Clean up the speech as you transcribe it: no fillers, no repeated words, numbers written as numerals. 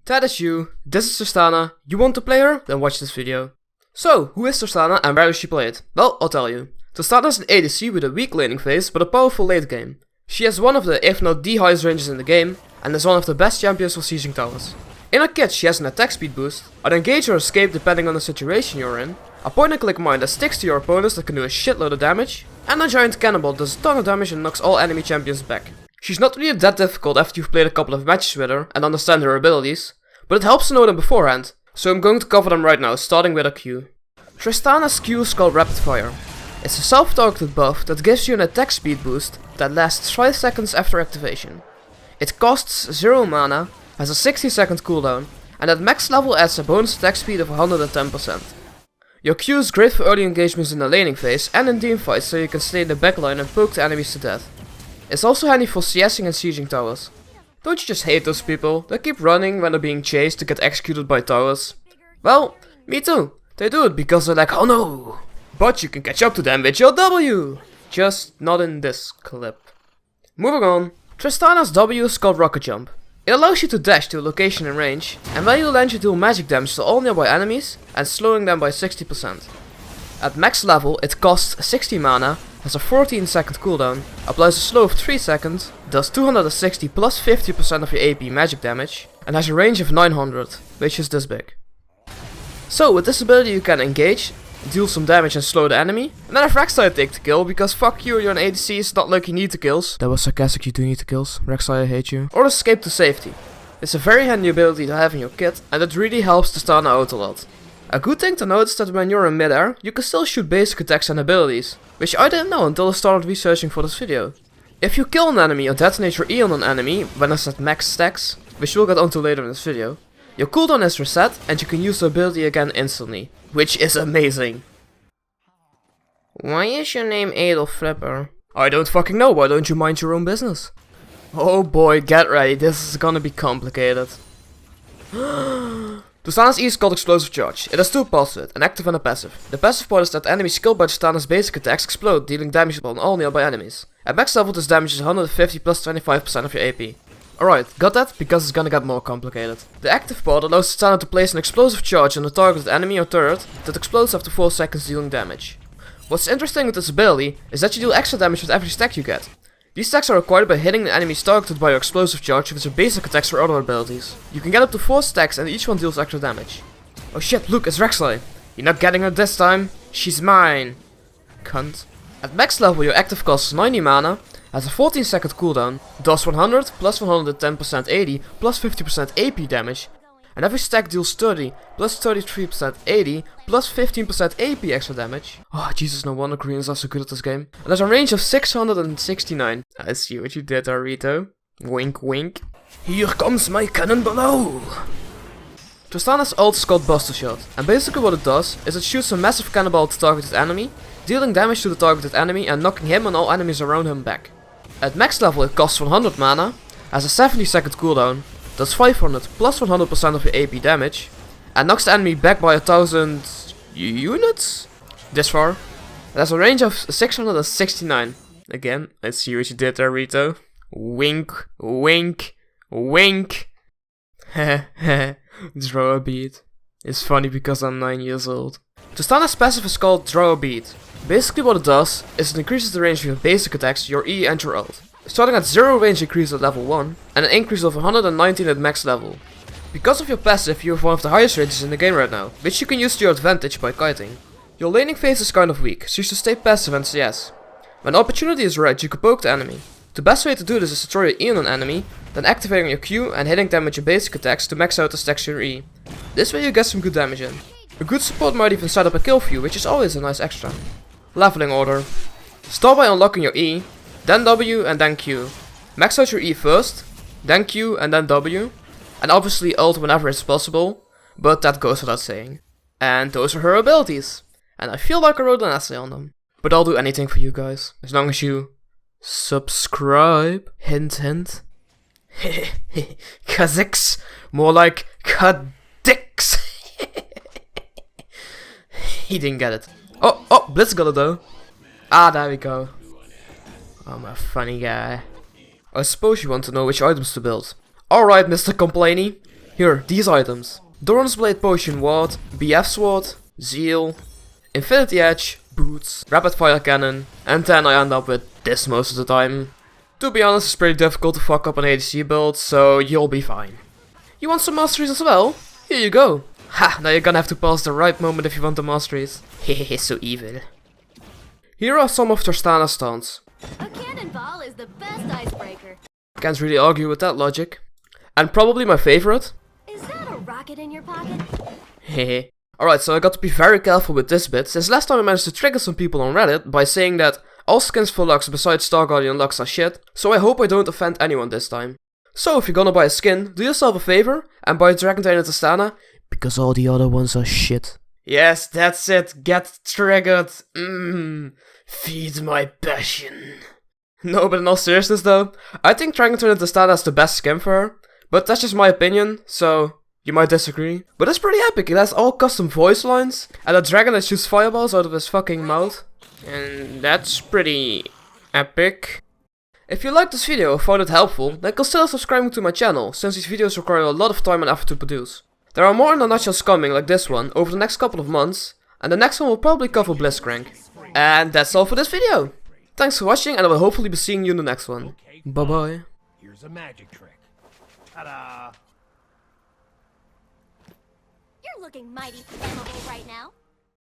That is you, this is Tristana, you want to play her? Then watch this video. So, who is Tristana and where does she play it? Well, I'll tell you. Tristana is an ADC with a weak laning phase but a powerful late game. She has one of the, if not the highest ranges in the game, and is one of the best champions for sieging towers. In her kit she has an attack speed boost, an engage or escape depending on the situation you're in, a point and click mine that sticks to your opponents that can do a shitload of damage, and a giant cannonball that does a ton of damage and knocks all enemy champions back. She's not really that difficult after you've played a couple of matches with her and understand her abilities, but it helps to know them beforehand, so I'm going to cover them right now, starting with her Q. Tristana's Q is called Rapid Fire. It's a self-targeted buff that gives you an attack speed boost that lasts 5 seconds after activation. It costs 0 mana, has a 60-second cooldown, and at max level adds a bonus attack speed of 110%. Your Q is great for early engagements in the laning phase and in teamfights so you can stay in the backline and poke the enemies to death. It's also handy for CSing and sieging towers. Don't you just hate those people that keep running when they're being chased to get executed by towers? Well, me too. They do it because they're like, oh no! But you can catch up to them with your W! Just not in this clip. Moving on, Tristana's W is called Rocket Jump. It allows you to dash to a location in range, and when you land you deal magic damage to all nearby enemies, and slowing them by 60%. At max level it costs 60 mana, has a 14-second cooldown, applies a slow of 3 seconds, does 260 plus 50% of your AP magic damage, and has a range of 900, which is this big. So with this ability you can engage, deal some damage and slow the enemy, and then have Rek'Sai take the kill, because fuck you, you're an ADC, it's not like you need the kills. That was sarcastic, you do need the kills. Rek'Sai, I hate you. Or escape to safety. It's a very handy ability to have in your kit, and it really helps Tristana out a lot. A good thing to note is that when you're in midair, you can still shoot basic attacks and abilities, which I didn't know until I started researching for this video. If you kill an enemy or detonate your E on an enemy when it's at max stacks, which we'll get onto later in this video, your cooldown is reset and you can use the ability again instantly, which is amazing. Why is your name Adolf Flipper? I don't fucking know, why don't you mind your own business? Oh boy, get ready, this is gonna be complicated. Tristana's E is called Explosive Charge. It has two parts to it, an active and a passive. The passive part is that enemies killed by Tristana's basic attacks explode, dealing damage upon all nearby enemies. At max level this damage is 150 plus 25% of your AP. Alright, got that? Because it's gonna get more complicated. The active part allows Tristana to place an explosive charge on a targeted enemy or turret that explodes after 4 seconds dealing damage. What's interesting with this ability is that you deal extra damage with every stack you get. These stacks are acquired by hitting the enemies targeted by your explosive charge with your basic attacks or other abilities. You can get up to 4 stacks and each one deals extra damage. Oh shit, look, it's Rek'Sai. You're not getting her this time. She's mine. Cunt. At max level your active costs 90 mana, has a 14-second cooldown, does 100 plus 110% AD plus 50% AP damage, and every stack deals 30 plus 33% AD plus 15% AP extra damage. Oh Jesus, no wonder Koreans are so good at this game. And there's a range of 669. I see what you did there, Rito. Wink wink. Here comes my cannon below! Tristana's ult is called Buster Shot, and basically what it does is it shoots a massive cannonball at the targeted enemy, dealing damage to the targeted enemy and knocking him and all enemies around him back. At max level it costs 100 mana, has a 70-second cooldown, does 500 plus 100% of your AP damage, and knocks the enemy back by 1000 units? This far. It has a range of 669. Again, I see what you did there, Rito. Wink, wink, wink. Heh Draw a bead. It's funny because I'm 9 years old. Tristana's passive is called Draw a Bead. Basically what it does is it increases the range of your basic attacks, your E and your ult. Starting at 0 range increase at level 1, and an increase of 119 at max level. Because of your passive you have one of the highest ranges in the game right now, which you can use to your advantage by kiting. Your laning phase is kind of weak, so you should stay passive and CS. When opportunity is right you can poke the enemy. The best way to do this is to throw your E on an enemy, then activating your Q and hitting them with your basic attacks to max out the stacks of your E. This way you get some good damage in. A good support might even set up a kill for you, which is always a nice extra. Leveling order. Start by unlocking your E, then W and then Q. Max out your E first, then Q and then W. And obviously ult whenever it's possible, but that goes without saying. And those are her abilities. And I feel like I wrote an essay on them. But I'll do anything for you guys, as long as you subscribe. Hint hint. Kaziks. More like Kadix. He didn't get it. Oh, Blitz got it though. Ah, there we go. I'm a funny guy. I suppose you want to know which items to build. Alright, Mr. Complainy. Here, these items. Doran's Blade Potion Ward, BF Sword, Zeal, Infinity Edge, Boots, Rapid Fire Cannon, and then I end up with this most of the time. To be honest, it's pretty difficult to fuck up an ADC build, so you'll be fine. You want some Masteries as well? Here you go. Ha, now you're gonna have to pause the right moment if you want the Masteries. Hehehe, so evil. Here are some of Tristana's stunts. A cannonball is the best icebreaker. Can't really argue with that logic. And probably my favorite. Is that a rocket in your pocket? Hehe. Alright, so I got to be very careful with this bit, since last time I managed to trigger some people on Reddit by saying that all skins for Lux besides Star Guardian Lux are shit, so I hope I don't offend anyone this time. So if you're gonna buy a skin, do yourself a favor and buy Dragon Tail and Tristana, because all the other ones are shit. Yes, that's it, get triggered. Feed my passion. No, but in all seriousness though, I think Dragon Tail and Tristana is the best skin for her, but that's just my opinion, so you might disagree. But it's pretty epic, it has all custom voice lines, and a dragon that shoots fireballs out of his fucking mouth. And that's pretty epic. If you liked this video or found it helpful, then consider subscribing to my channel, since these videos require a lot of time and effort to produce. There are more in the nutshells coming like this one over the next couple of months, and the next one will probably cover Blitzcrank. And that's all for this video. Thanks for watching, and I will hopefully be seeing you in the next one. Bye bye. Here's a magic trick. Ta-da! You're looking mighty flammable right now.